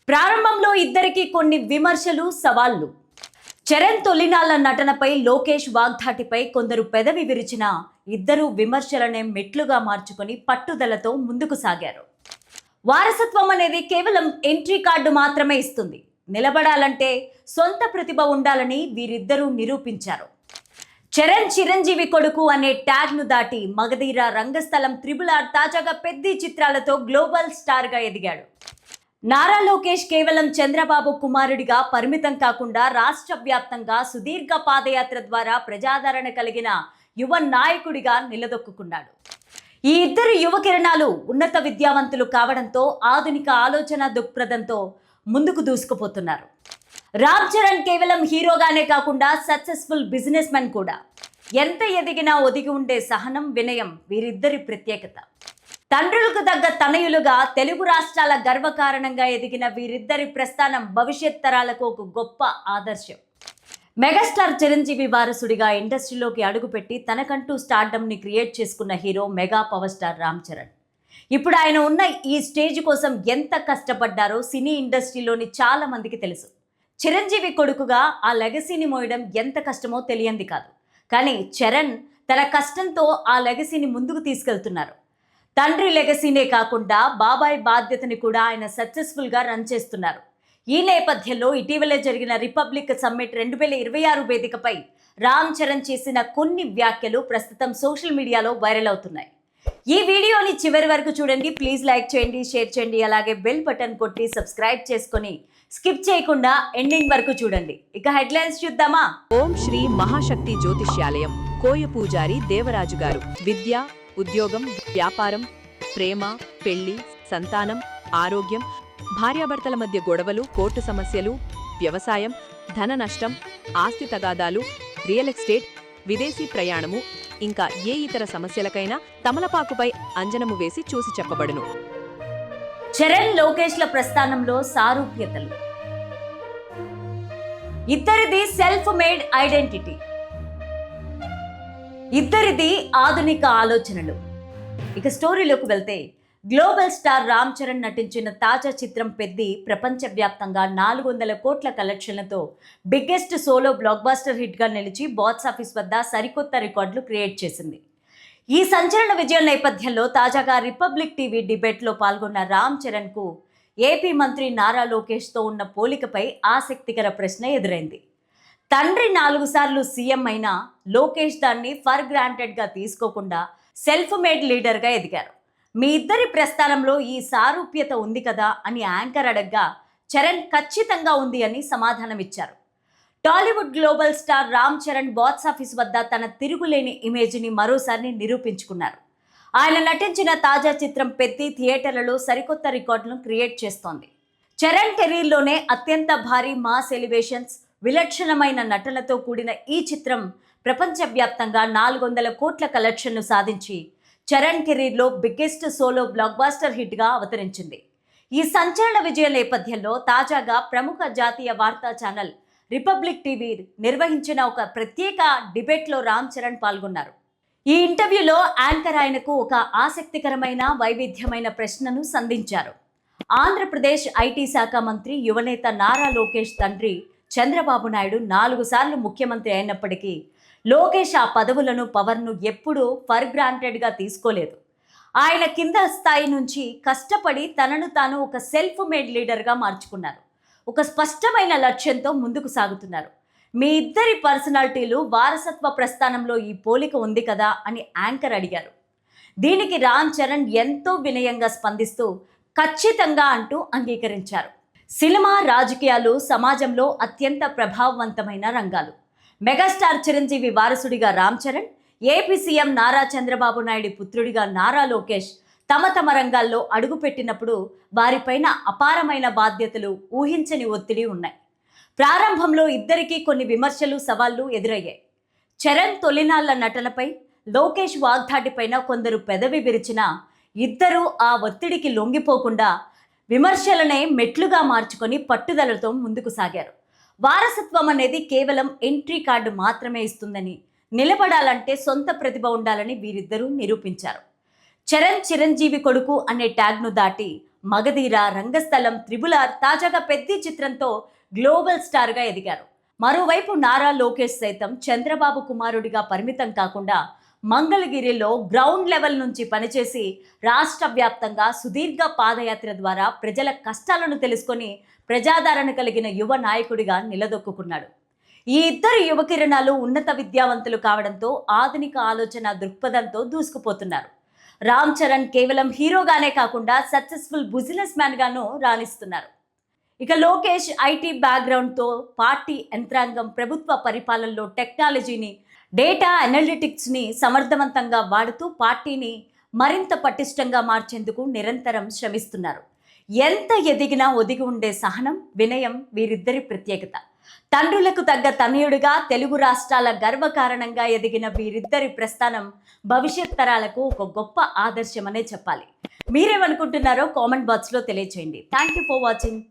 ప్రారంభంలో ఇద్దరికి కొన్ని విమర్శలు, సవాళ్లు. చరణ్ తొలినాళ్ల నటనపై, లోకేష్ వాగ్ధాటిపై కొందరు పెదవి విరిచిన ఇద్దరు విమర్శలనే మెట్లుగా మార్చుకొని పట్టుదలతో ముందుకు సాగారు. వారసత్వం అనేది కేవలం ఎంట్రీ కార్డు మాత్రమే ఇస్తుంది. నిలబడాలంటే సొంత ప్రతిభ ఉండాలని వీరిద్దరూ నిరూపించారు. చరణ్ చిరంజీవి కొడుకు అనే ట్యాగ్ను దాటి మగధీర, రంగస్థలం, త్రిబుల్ ఆర్, తాజాగా పెద్ద చిత్రాలతో గ్లోబల్ స్టార్గా ఎదిగాడు. నారా లోకేష్ కేవలం చంద్రబాబు కుమారుడిగా పరిమితం కాకుండా రాష్ట్ర వ్యాప్తంగా సుదీర్ఘ పాదయాత్ర ద్వారా ప్రజాదరణ కలిగిన యువ నాయకుడిగా నిలదొక్కున్నాడు. ఈ ఇద్దరు యువ కిరణాలు ఉన్నత విద్యావంతులు కావడంతో ఆధునిక ఆలోచన దృక్పథంతో ముందుకు దూసుకుపోతున్నారు. రామ్ చరణ్ కేవలం హీరోగానే కాకుండా సక్సెస్ఫుల్ బిజినెస్ మెన్ కూడా. ఎంత ఎదిగినా ఒదిగి ఉండే సహనం, వినయం వీరిద్దరి ప్రత్యేకత. తండ్రులకు తగ్గ తనయులుగా తెలుగు రాష్ట్రాల గర్వకారణంగా ఎదిగిన వీరిద్దరి ప్రస్థానం భవిష్యత్ తరాలకు ఒక గొప్ప ఆదర్శం. మెగాస్టార్ చిరంజీవి వారసుడిగా ఇండస్ట్రీలోకి అడుగుపెట్టి తనకంటూ స్టార్డమ్ని క్రియేట్ చేసుకున్న hero mega power star Ram Charan. ఇప్పుడు ఆయన ఉన్న ఈ స్టేజ్ కోసం ఎంత కష్టపడ్డారో సినీ ఇండస్ట్రీలోని చాలా మందికి తెలుసు. చిరంజీవి కొడుకుగా ఆ లెగసీని మోయడం ఎంత కష్టమో తెలియంది కాదు. కానీ చరణ్ తన కష్టంతో ఆ లెగసీని ముందుకు తీసుకెళ్తున్నారు. తండ్రి లెగసీనే కాకుండా బాబాయ్ బాధ్యతని కూడా ఆయన సక్సెస్ఫుల్గా రన్ చేస్తున్నారు. ఈ నేపథ్యంలో ఇటీవలే జరిగిన రిపబ్లిక్ సమ్మిట్ 2026 వేదికపై రామ్ చరణ్ చేసిన కొన్ని వ్యాఖ్యలు ప్రస్తుతం సోషల్ మీడియాలో వైరల్ అవుతున్నాయి. ఈ వీడియోని చివరి వరకు చూడండి. ప్లీజ్ లైక్ చేయండి, షేర్ చేయండి, అలాగే బెల్ బటన్ కొట్టి సబ్స్క్రైబ్ చేసుకొని స్కిప్ చేయకుండా ఎండింగ్ వరకు చూడండి. ఇక హెడ్లైన్స్ చూద్దామా. ఓం శ్రీ మహాశక్తి జ్యోతిష్యాలయం కోయ పూజారి దేవరాజు గారు. విద్య, ఉద్యోగం, వ్యాపారం, ప్రేమ, పెళ్లి, సంతానం, ఆరోగ్యం, భార్యాభర్తల మధ్య గొడవలు, కోర్టు సమస్యలు, వ్యవసాయం, ధన నష్టం, ఆస్తి తగాదాలు, రియల్ ఎస్టేట్, విదేశీ ప్రయాణము, ఇంకా ఏ ఇతర సమస్యలకైనా తమలపాకుపై అంజనము వేసి చూసి చెప్పబడును. చరణ్ లోకేష్ల ప్రస్థానంలో సారూప్యతలు. ఇద్దరిది సెల్ఫ్ మేడ్ ఐడెంటిటీ. ఇద్దరిది ఆధునిక ఆలోచనలు. ఇక స్టోరీలోకి వెళ్తే, గ్లోబల్ స్టార్ రామ్ చరణ్ నటించిన తాజా చిత్రం పెద్ది ప్రపంచవ్యాప్తంగా 400 కోట్ల కలెక్షన్లతో బిగ్గెస్ట్ సోలో బ్లాక్ బాస్టర్ హిట్గా నిలిచి బాక్స్ ఆఫీస్ వద్ద సరికొత్త రికార్డులు క్రియేట్ చేసింది. ఈ సంచలన విజయం నేపథ్యంలో తాజాగా రిపబ్లిక్ టీవీ డిబేట్లో పాల్గొన్న రామ్ చరణ్కు ఏపీ మంత్రి నారా లోకేష్తో ఉన్న పోలికపై ఆసక్తికర ప్రశ్న ఎదురైంది. తండ్రి 4 సార్లు సీఎం అయినా లోకేష్ దాన్ని ఫర్ గ్రాంటెడ్గా తీసుకోకుండా సెల్ఫ్ మేడ్ లీడర్గా ఎదిగారు. మీ ఇద్దరి ప్రస్థానంలో ఈ సారూప్యత ఉంది కదా అని యాంకర్ అడగ్గా చరణ్ ఖచ్చితంగా ఉంది అని సమాధానమిచ్చారు. Tollywood global star Ram Charan box office వద్ద తన తిరుగులేని ఇమేజ్ని మరోసారి నిరూపించుకున్నారు. ఆయన నటించిన తాజా చిత్రం పెద్ది థియేటర్లలో సరికొత్త రికార్డులను క్రియేట్ చేస్తోంది. చరణ్ కెరీర్లోనే అత్యంత భారీ మాస్ ఎలివేషన్స్, విలక్షణమైన నటనతో కూడిన ఈ చిత్రం ప్రపంచవ్యాప్తంగా 400 కోట్ల కలెక్షన్ను సాధించి చరణ్ కెరీర్లో బిగ్గెస్ట్ సోలో బ్లాక్ బాస్టర్ హిట్గా అవతరించింది. ఈ సంచలన విజయ నేపథ్యంలో తాజాగా ప్రముఖ జాతీయ వార్తా ఛానల్ రిపబ్లిక్ టీవీ నిర్వహించిన ఒక ప్రత్యేక డిబేట్లో రామ్ చరణ్ పాల్గొన్నారు. ఈ ఇంటర్వ్యూలో యాంకర్ ఆయనకు ఒక ఆసక్తికరమైన, వైవిధ్యమైన ప్రశ్నను సంధించారు. ఆంధ్రప్రదేశ్ ఐటీ శాఖ మంత్రి, యువనేత నారా లోకేష్ తండ్రి చంద్రబాబు నాయుడు 4 సార్లు ముఖ్యమంత్రి అయినప్పటికీ లోకేష్ ఆ పదవులను, పవర్ను ఎప్పుడూ ఫర్ గ్రాంటెడ్గా తీసుకోలేదు. ఆయన కింద స్థాయి నుంచి కష్టపడి తనను తాను ఒక సెల్ఫ్ మేడ్ లీడర్గా మార్చుకున్నారు. ఒక స్పష్టమైన లక్ష్యంతో ముందుకు సాగుతున్నారు. మీ ఇద్దరి పర్సనాలిటీలు వారసత్వ ప్రస్థానంలో ఈ పోలిక ఉంది కదా అని యాంకర్ అడిగారు. దీనికి రామ్ చరణ్ ఎంతో వినయంగా స్పందిస్తూ ఖచ్చితంగా అంటూ అంగీకరించారు. సినిమా, రాజకీయాలు సమాజంలో అత్యంత ప్రభావవంతమైన రంగాలు. మెగాస్టార్ చిరంజీవి వారసుడిగా రామ్ చరణ్, ఏపీ సీఎం నారా చంద్రబాబు నాయుడు పుత్రుడిగా నారా లోకేష్ తమ రంగాల్లో అడుగుపెట్టినప్పుడు వారిపైన అపారమైన బాధ్యతలు, ఊహించని ఒత్తిడి ఉన్నాయి. ప్రారంభంలో ఇద్దరికీ కొన్ని విమర్శలు, సవాళ్లు ఎదురయ్యాయి. చరణ్ తొలినాళ్ల నటనపై, లోకేష్ వాగ్దాటిపైన కొందరు పెదవి విరిచినా ఇద్దరూ ఆ ఒత్తిడికి లొంగిపోకుండా విమర్శలనే మెట్లుగా మార్చుకొని పట్టుదలతో ముందుకు సాగారు. వారసత్వం అనేది కేవలం ఎంట్రీ కార్డు మాత్రమే ఇస్తుందని, నిలబడాలంటే సొంత ప్రతిభ ఉండాలని వీరిద్దరూ నిరూపించారు. చరణ్ చిరంజీవి కొడుకు అనే ట్యాగ్ను దాటి మగధీర, రంగస్థలం, త్రిబులార్, తాజాగా పెద్ది చిత్రంతో గ్లోబల్ స్టార్గా ఎదిగారు. మరోవైపు నారా లోకేష్ సైతం చంద్రబాబు కుమారుడిగా పరిమితం కాకుండా మంగళగిరిలో గ్రౌండ్ లెవెల్ నుంచి పనిచేసి రాష్ట్ర వ్యాప్తంగా సుదీర్ఘ పాదయాత్ర ద్వారా ప్రజల కష్టాలను తెలుసుకొని ప్రజాదరణ కలిగిన యువ నాయకుడిగా నిలదొక్కున్నాడు. ఈ ఇద్దరు యువకిరణాలు ఉన్నత విద్యావంతులు కావడంతో ఆధునిక ఆలోచన దృక్పథంతో దూసుకుపోతున్నారు. రామ్ చరణ్ కేవలం హీరోగానే కాకుండా సక్సెస్ఫుల్ బిజినెస్ మ్యాన్ గాను రాణిస్తున్నారు. ఇక లోకేష్ ఐటీ బ్యాక్గ్రౌండ్తో పార్టీ యంత్రాంగం ప్రభుత్వ పరిపాలనలో టెక్నాలజీని, డేటా అనలిటిక్స్ని సమర్థవంతంగా వాడుతూ పార్టీని మరింత పటిష్టంగా మార్చేందుకు నిరంతరం శ్రమిస్తున్నారు. ఎంత ఎదిగినా ఒదిగి ఉండే సహనం, వినయం వీరిద్దరి ప్రత్యేకత. తండ్రులకు తగ్గ తనయుడిగా తెలుగు రాష్ట్రాల గర్వకారణంగా ఎదిగిన వీరిద్దరి ప్రస్థానం భవిష్యత్ తరాలకు ఒక గొప్ప ఆదర్శమనే చెప్పాలి. మీరేమనుకుంటున్నారో కామెంట్ బాక్స్లో తెలియచేయండి. Thank you for watching.